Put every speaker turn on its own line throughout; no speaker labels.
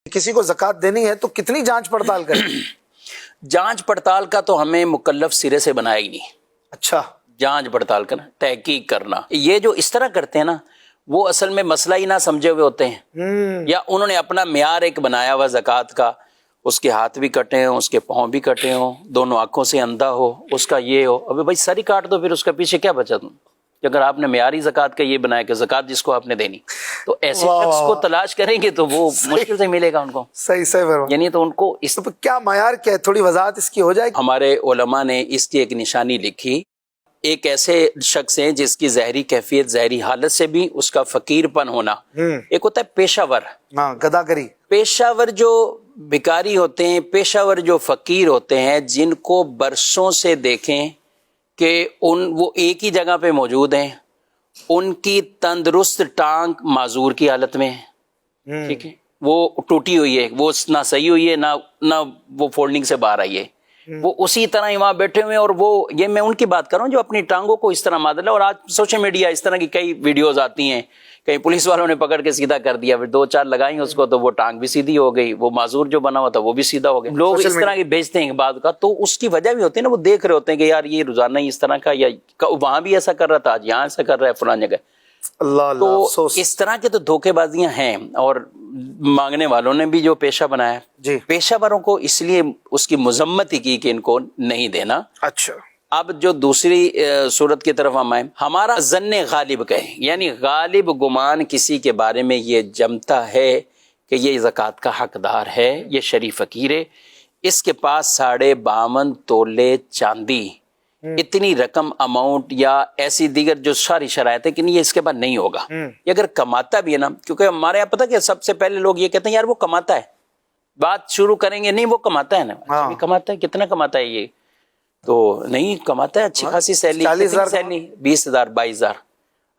کسی کو زکوٰۃ دینی ہے تو کتنی جانچ پڑتال کریں؟
جانچ پڑتال کا تو ہمیں مکلف سرے سے بنایا ہی نہیں۔
اچھا،
جانچ پڑتال کرنا، تحقیق کرنا، یہ جو اس طرح کرتے ہیں نا وہ اصل میں مسئلہ ہی نہ سمجھے ہوئے ہوتے ہیں، یا انہوں نے اپنا معیار ایک بنایا ہوا زکوٰۃ کا، اس کے ہاتھ بھی کٹے ہوں، اس کے پاؤں بھی کٹے ہوں، دونوں آنکھوں سے اندھا ہو، اس کا یہ ہو، ابھی بھائی سر ہی کاٹ دو، پھر اس کا پیچھے کیا بچا تم؟ اگر آپ نے معیاری زکوٰۃ کا یہ بنایا کہ زکوٰۃ جس کو آپ نے دینی، تو ایسے شخص کو تلاش کریں گے تو وہ مشکل سے ملے گا ان کو۔
صحیح فرمایا۔
یعنی تو ان کو اس
تو کیا معیار کیا ہے، تھوڑی وضاحت اس کی ہو جائے گی؟
ہمارے علماء نے اس کی ایک نشانی لکھی، ایک ایسے شخص ہیں جس کی ظاہری کیفیت، ظاہری حالت سے بھی اس کا فقیر پن ہونا، ایک ہوتا ہے پیشہ ور،
ہاں، گداگری،
پیشہ ور جو بھکاری ہوتے ہیں، پیشہ ور جو فقیر ہوتے ہیں، جن کو برسوں سے دیکھیں کہ وہ ایک ہی جگہ پہ موجود ہیں، ان کی تندرست ٹانگ معذور کی حالت میں ہے، ٹھیک ہے، وہ ٹوٹی ہوئی ہے، وہ نہ صحیح ہوئی ہے، نہ وہ فولڈنگ سے باہر آئی ہے، وہ اسی طرح ہی وہاں بیٹھے ہوئے ہیں، اور وہ یہ میں ان کی بات کر رہا ہوں جو اپنی ٹانگوں کو اس طرح مادہ لے، اور آج سوشل میڈیا اس طرح کی کئی ویڈیوز آتی ہیں، کہیں پولیس والوں نے پکڑ کے سیدھا کر دیا، پھر 2-4 لگائیں اس کو تو وہ ٹانگ بھی سیدھی ہو گئی، وہ معذور جو بنا ہوا تھا وہ بھی سیدھا ہو گیا۔ لوگ اس طرح کی بھیجتے ہیں بات کا، تو اس کی وجہ بھی ہوتی ہے نا، وہ دیکھ رہے ہوتے ہیں کہ یار یہ روزانہ ہی اس طرح کا، یا وہاں بھی ایسا کر رہا تھا، آج یہاں ایسا کر رہا ہے فلاں جگہ۔
اللہ
تو
افسوس۔
اس طرح کے تو دھوکے بازیاں ہیں، اور مانگنے والوں نے بھی جو پیشہ بنایا،
جی،
پیشہ وروں کو اس لیے اس کی مذمت ہی کی کہ ان کو نہیں دینا۔
اچھا،
اب جو دوسری صورت کی طرف ہم آئیں، ہمارا ظن غالب کہیں، یعنی غالب گمان کسی کے بارے میں یہ جمتا ہے کہ یہ زکوٰۃ کا حقدار ہے، یہ شریف فقیر ہے، اس کے پاس 52.5 تولے چاندی، اتنی رقم اماؤنٹ یا ایسی دیگر جو ساری شرائط ہے کہ نہیں یہ اس کے بعد نہیں ہوگا، یہ اگر کماتا بھی ہے نا، کیونکہ ہمارے یہاں پتہ کہ سب سے پہلے لوگ یہ کہتے ہیں یار وہ کماتا ہے، بات شروع کریں گے نہیں وہ کماتا ہے نا، کماتا ہے، کتنا کماتا ہے یہ؟ تو نہیں کماتا ہے، اچھی خاصی سیلری، 20,000 22,000۔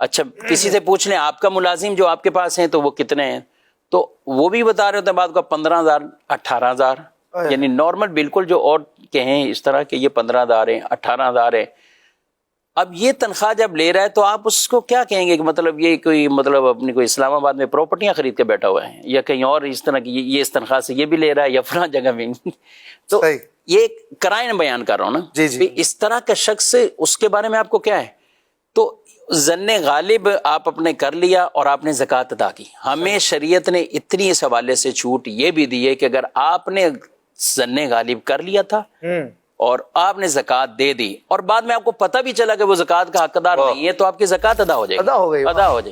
اچھا کسی سے پوچھ لیں آپ کا ملازم جو آپ کے پاس ہیں تو وہ کتنے ہیں، تو وہ بھی بتا رہے ہوتے ہیں بعد کو 15,000 18,000، یعنی نارمل بالکل جو اور کہیں اس طرح کہ یہ 15,000 ہیں 18,000 ہیں۔ اب یہ تنخواہ جب لے رہا ہے تو آپ اس کو کیا کہیں گے کہ مطلب یہ کوئی مطلب اپنی کوئی اسلام آباد میں پراپرٹیاں خرید کے بیٹھا ہوا ہے، یا کہیں اور اس طرح کی یہ اس تنخواہ سے یہ بھی لے رہا ہے، یا فلاں جگہ بھی تو یہ کرائن بیان کر رہا ہوں نا،
جی،
اس طرح کا شخص اس کے بارے میں آپ کو کیا ہے؟ تو ظن غالب آپ اپنے کر لیا اور آپ نے زکوٰۃ ادا کی۔ ہمیں شریعت نے اتنی اس حوالے سے چھوٹ یہ بھی دی ہے کہ اگر آپ نے ظن غالب کر لیا تھا اور آپ نے زکوٰۃ دے دی، اور بعد میں آپ کو پتہ بھی چلا کہ وہ زکوٰۃ کا حقدار نہیں ہے، تو آپ کی زکوٰۃ ادا ہو جائے گی، ادا ہو جائے گی۔